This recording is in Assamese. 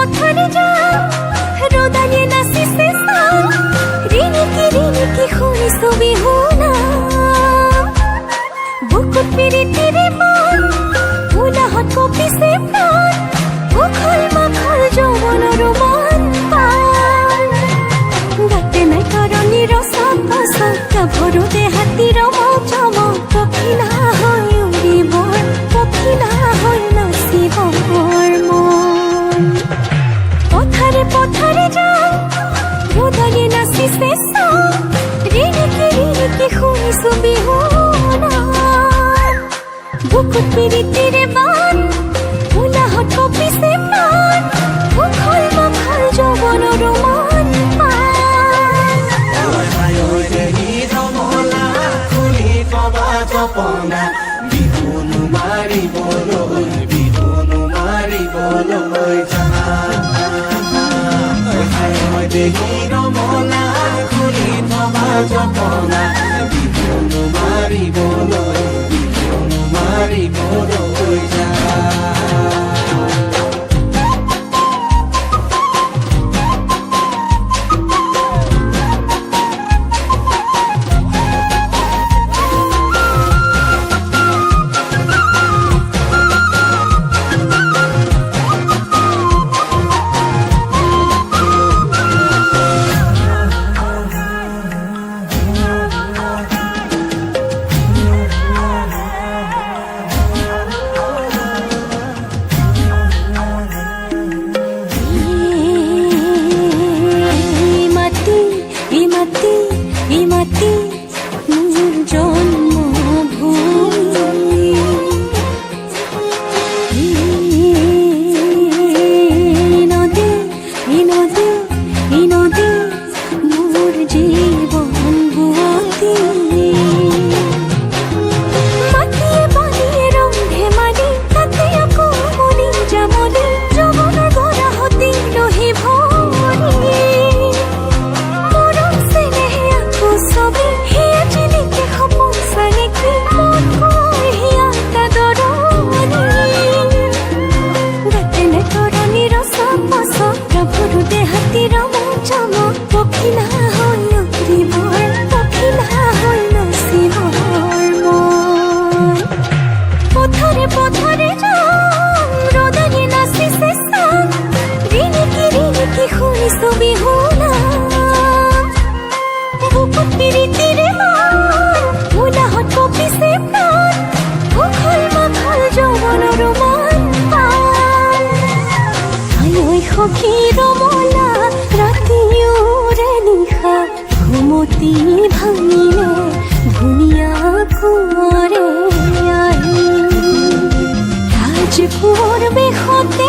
পথাৰে যাওঁ ৰ'দালি নাচিছে চাওঁ ৰিণিকি শুনিছো বিহুনাম বুকুত পিৰিতিৰে মন উলাহত কঁপিছে প্ৰাণ উখল মাখল যৌৱনৰ মন পান গাতে নাই তৰণিৰ চকা ভৰোতে হাতীৰ মজমক পখিলা হৈ উৰিবৰ পখিলা হৈ নাচিবৰ মন পথাৰে পথাৰে যাওঁ ৰ'দালি নাচিছে চাওঁ ৰিণিকি শুনিছো বিহুনাম বুকুত পিৰিতিৰে বান উলাহত কঁপিছে প্ৰাণ উখল মাখল যৌৱনৰ মন পান বিহুনো মাৰিবলৈ দেহি ৰমলা খুলি থবা জপনা বিহুনো মাৰিবলৈ যা সখী ৰমলা ৰাতিৰে নিশা ঘুমতি ভাঙিলে ধুনীয়া কুঁৱৰে আহি ৰাজকোঁৱৰ বেশতে